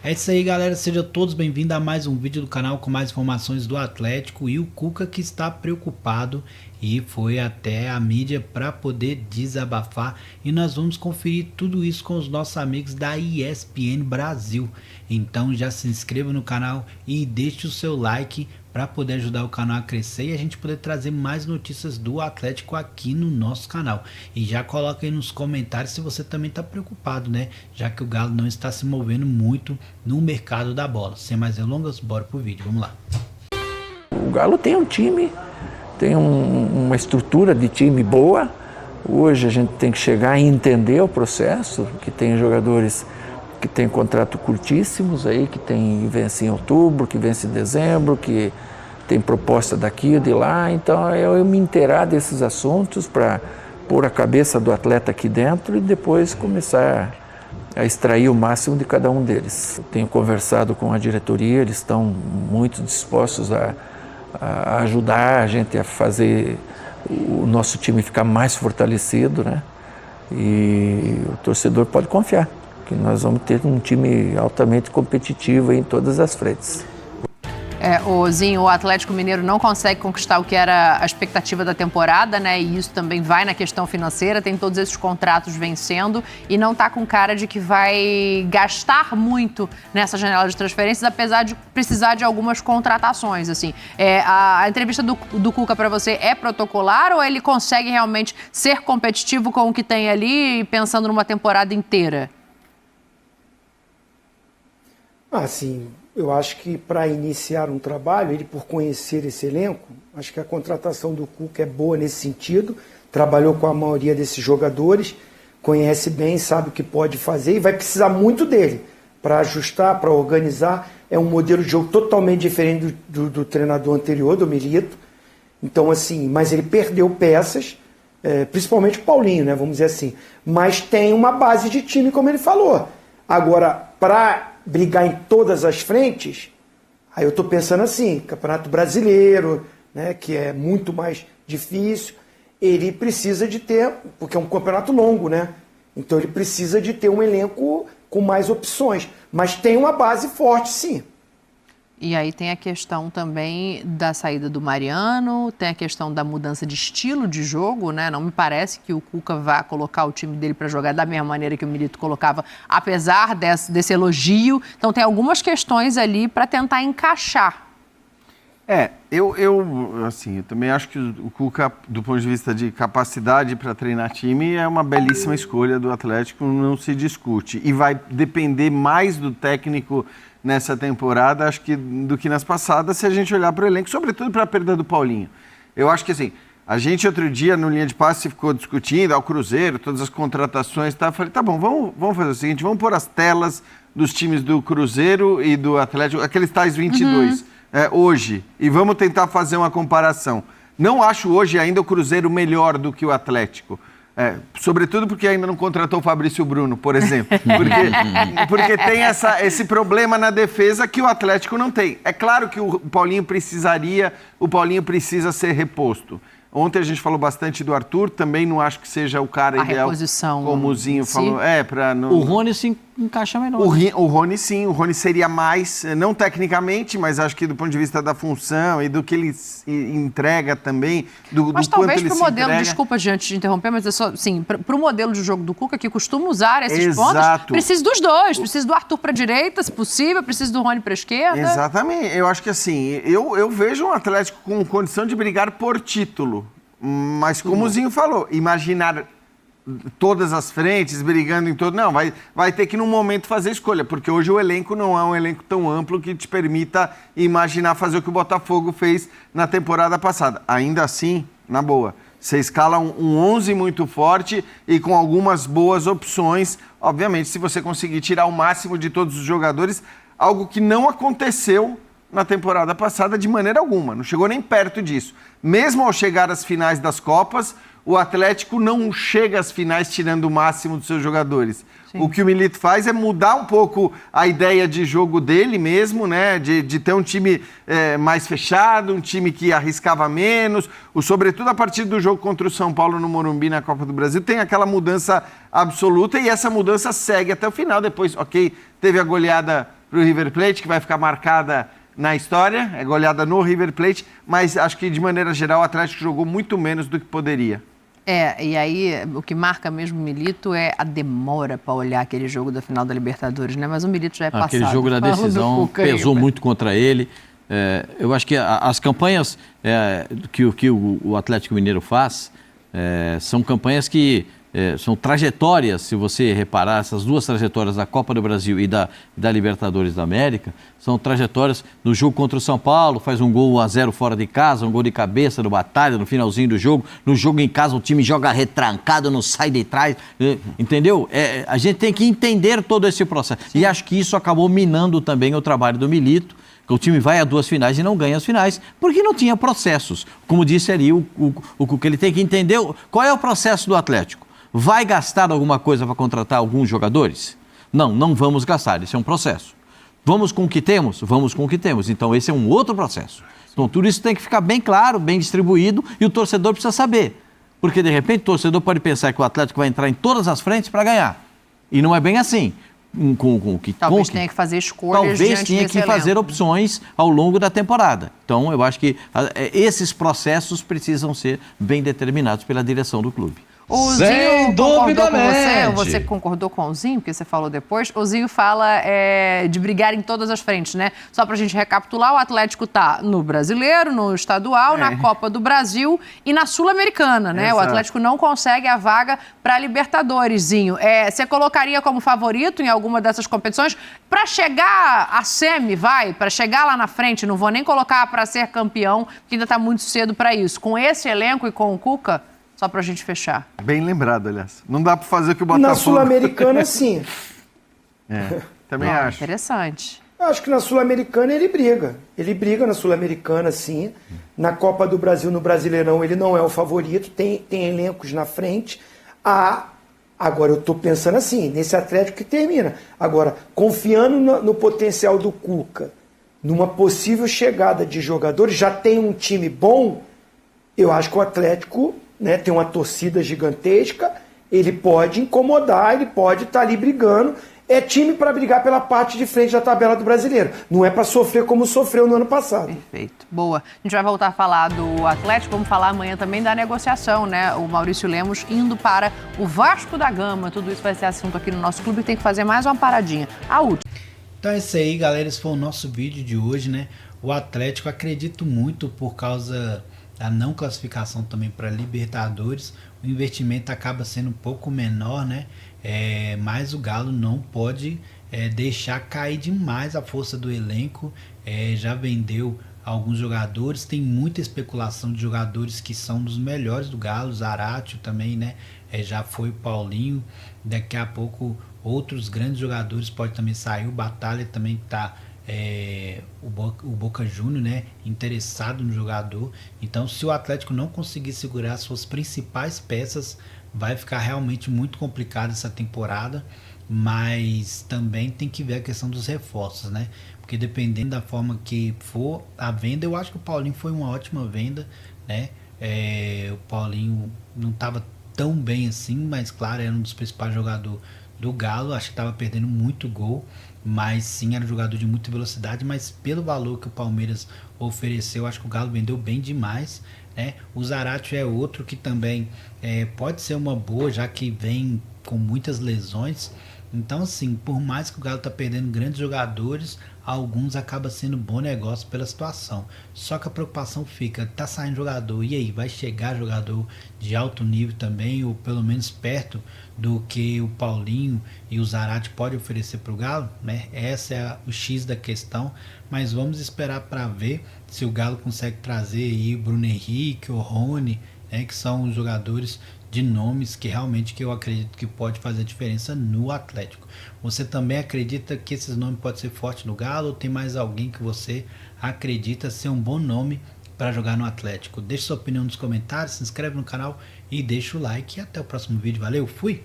É isso aí, galera, sejam todos bem-vindos a mais um vídeo do canal com mais informações do Atlético e o Cuca que está preocupado e foi até a mídia para poder desabafar e nós vamos conferir tudo isso com os nossos amigos da ESPN Brasil. Então já se inscreva no canal e deixe o seu like para poder ajudar o canal a crescer e a gente poder trazer mais notícias do Atlético aqui no nosso canal. E já coloca aí nos comentários se você também está preocupado, né? Já que o Galo não está se movendo muito no mercado da bola. Sem mais delongas, bora pro vídeo, vamos lá. O Galo tem um time, tem uma estrutura de time boa. Hoje a gente tem que chegar e entender o processo, que tem jogadores que tem contrato curtíssimos aí, que vence em outubro, que vence em dezembro, que tem proposta daqui e de lá. Então eu me inteirar desses assuntos para pôr a cabeça do atleta aqui dentro e depois começar a extrair o máximo de cada um deles. Eu tenho conversado com a diretoria, eles estão muito dispostos a ajudar a gente a fazer o nosso time ficar mais fortalecido, né? E o torcedor pode confiar que nós vamos ter um time altamente competitivo em todas as frentes. O Atlético Mineiro não consegue conquistar o que era a expectativa da temporada, né? E isso também vai na questão financeira, tem todos esses contratos vencendo e não tá com cara de que vai gastar muito nessa janela de transferências, apesar de precisar de algumas contratações, assim. A entrevista do Cuca para você é protocolar ou ele consegue realmente ser competitivo com o que tem ali, pensando numa temporada inteira? Sim, eu acho que para iniciar um trabalho, ele por conhecer esse elenco, acho que a contratação do Cuca é boa nesse sentido, trabalhou com a maioria desses jogadores, conhece bem, sabe o que pode fazer e vai precisar muito dele para ajustar, para organizar. É um modelo de jogo totalmente diferente do treinador anterior, do Milito. Então, assim, mas ele perdeu peças, principalmente o Paulinho, né, vamos dizer assim. Mas tem uma base de time, como ele falou. Agora, para brigar em todas as frentes, aí eu estou pensando assim, Campeonato Brasileiro, né, que é muito mais difícil, ele precisa de ter, porque é um campeonato longo, né? Então ele precisa de ter um elenco com mais opções, mas tem uma base forte, sim. E aí tem a questão também da saída do Mariano, tem a questão da mudança de estilo de jogo, né? Não me parece que o Cuca vá colocar o time dele para jogar da mesma maneira que o Milito colocava, apesar desse elogio. Então tem algumas questões ali para tentar encaixar. Eu também acho que o Cuca, do ponto de vista de capacidade para treinar time, é uma belíssima escolha do Atlético, não se discute. E vai depender mais do técnico nessa temporada, acho que do que nas passadas, se a gente olhar para o elenco, sobretudo para a perda do Paulinho. Eu acho que assim, a gente outro dia no Linha de Passe ficou discutindo ao Cruzeiro, todas as contratações, tá? Eu falei, tá bom, vamos fazer o seguinte, vamos pôr as telas dos times do Cruzeiro e do Atlético, aqueles tais 22, hoje, e vamos tentar fazer uma comparação. Não acho hoje ainda o Cruzeiro melhor do que o Atlético. Sobretudo porque ainda não contratou o Fabrício Bruno, por exemplo. Porque tem esse problema na defesa que o Atlético não tem. É claro que o Paulinho precisa ser reposto. Ontem a gente falou bastante do Arthur, também não acho que seja o cara ideal, como o Zinho falou. O Rony se encaixa melhor. O Rony sim, o Rony seria mais, não tecnicamente, mas acho que do ponto de vista da função e do que ele entrega também, mas talvez para o modelo, desculpa antes de interromper, mas é só, assim, para o modelo de jogo do Cuca, que costuma usar esses pontos, precisa dos dois, precisa do Arthur para a direita, se possível, precisa do Rony para a esquerda. Exatamente, eu acho que assim, eu vejo um Atlético com condição de brigar por título. Mas como o Zinho falou, imaginar todas as frentes, brigando em todo... Não, vai ter que num momento fazer escolha, porque hoje o elenco não é um elenco tão amplo que te permita imaginar fazer o que o Botafogo fez na temporada passada. Ainda assim, na boa, você escala um 11 muito forte e com algumas boas opções. Obviamente, se você conseguir tirar o máximo de todos os jogadores, algo que não aconteceu na temporada passada de maneira alguma, não chegou nem perto disso. Mesmo ao chegar às finais das Copas, o Atlético não chega às finais tirando o máximo dos seus jogadores. Sim. O que o Milito faz é mudar um pouco a ideia de jogo dele mesmo, né? De ter um time mais fechado, um time que arriscava menos, sobretudo a partir do jogo contra o São Paulo no Morumbi na Copa do Brasil, tem aquela mudança absoluta e essa mudança segue até o final. Depois, ok, teve a goleada para o River Plate, que vai ficar marcada na história, é goleada no River Plate, mas acho que de maneira geral o Atlético jogou muito menos do que poderia. E aí o que marca mesmo o Milito é a demora para olhar aquele jogo da final da Libertadores, né? Mas o Milito já é passado. Aquele jogo da decisão pesou muito contra ele. Eu acho que as campanhas que o Atlético Mineiro faz são campanhas que são trajetórias, se você reparar, essas duas trajetórias da Copa do Brasil e da Libertadores da América, são trajetórias no jogo contra o São Paulo, faz um gol 1-0 fora de casa, um gol de cabeça do Batalha no finalzinho do jogo, no jogo em casa o time joga retrancado, não sai de trás, entendeu? A gente tem que entender todo esse processo. Sim. E acho que isso acabou minando também o trabalho do Milito, que o time vai a 2 finais e não ganha as finais, porque não tinha processos. Como disse ali o que ele tem que entender, qual é o processo do Atlético? Vai gastar alguma coisa para contratar alguns jogadores? Não vamos gastar, esse é um processo. Vamos com o que temos? Vamos com o que temos. Então, esse é um outro processo. Então, tudo isso tem que ficar bem claro, bem distribuído, e o torcedor precisa saber. Porque, de repente, o torcedor pode pensar que o Atlético vai entrar em todas as frentes para ganhar. E não é bem assim. Talvez tenha que fazer escolhas. Talvez tenha que fazer opções ao longo da temporada. Então, eu acho que esses processos precisam ser bem determinados pela direção do clube. O Zinho concordou com você, ou você concordou com o Zinho, porque você falou depois. O Zinho fala de brigar em todas as frentes, né? Só pra gente recapitular, o Atlético tá no Brasileiro, no Estadual, na Copa do Brasil e na Sul-Americana, né? Exato. O Atlético não consegue a vaga pra Libertadores, Zinho. Você colocaria como favorito em alguma dessas competições? Pra chegar a semi, pra chegar lá na frente, não vou nem colocar pra ser campeão, porque ainda tá muito cedo pra isso. Com esse elenco e com o Cuca, só pra gente fechar. Bem lembrado, aliás. Não dá pra fazer o que o Botafogo... Na Sul-Americana, sim. Também acho. Interessante. Eu acho que na Sul-Americana ele briga. Ele briga na Sul-Americana, sim. Na Copa do Brasil, no Brasileirão, ele não é o favorito. Tem elencos na frente. Agora, eu tô pensando assim, nesse Atlético que termina. Agora, confiando no potencial do Cuca, numa possível chegada de jogadores, já tem um time bom, eu acho que o Atlético... tem uma torcida gigantesca, ele pode incomodar, ele pode estar ali brigando. É time para brigar pela parte de frente da tabela do Brasileiro. Não é para sofrer como sofreu no ano passado. Perfeito. Boa. A gente vai voltar a falar do Atlético, vamos falar amanhã também da negociação, né? O Maurício Lemos indo para o Vasco da Gama. Tudo isso vai ser assunto aqui no nosso clube e tem que fazer mais uma paradinha. A última. Então é isso aí, galera. Esse foi o nosso vídeo de hoje, né? O Atlético, acredito muito por causa... a não classificação também para Libertadores, o investimento acaba sendo um pouco menor, né? Mas o Galo não pode deixar cair demais a força do elenco. Já vendeu alguns jogadores, tem muita especulação de jogadores que são dos melhores do Galo, Zaratio também, né? Já foi o Paulinho, daqui a pouco outros grandes jogadores podem também sair, o Batalha também está... o Boca Juniors, né, interessado no jogador. Então, se o Atlético não conseguir segurar suas principais peças, vai ficar realmente muito complicado essa temporada. Mas também tem que ver a questão dos reforços, né? Porque dependendo da forma que for a venda, eu acho que o Paulinho foi uma ótima venda, né? O Paulinho não estava tão bem assim, mas claro, era um dos principais jogadores do Galo. Acho que estava perdendo muito gol, mas sim, era um jogador de muita velocidade. Mas pelo valor que o Palmeiras ofereceu, acho que o Galo vendeu bem demais, né? O Zaratio é outro que também pode ser uma boa, já que vem com muitas lesões. Então, assim, por mais que o Galo tá perdendo grandes jogadores, alguns acaba sendo bom negócio pela situação. Só que a preocupação fica, tá saindo jogador, e aí, vai chegar jogador de alto nível também, ou pelo menos perto do que o Paulinho e o Zaratio podem oferecer para o Galo, né? Essa é o X da questão, mas vamos esperar para ver se o Galo consegue trazer aí o Bruno Henrique, o Rony, né? Que são os jogadores de nomes que realmente que eu acredito que pode fazer a diferença no Atlético. Você também acredita que esses nomes podem ser fortes no Galo, ou tem mais alguém que você acredita ser um bom nome para jogar no Atlético? Deixe sua opinião nos comentários, se inscreve no canal e deixa o like. E até o próximo vídeo. Valeu, fui!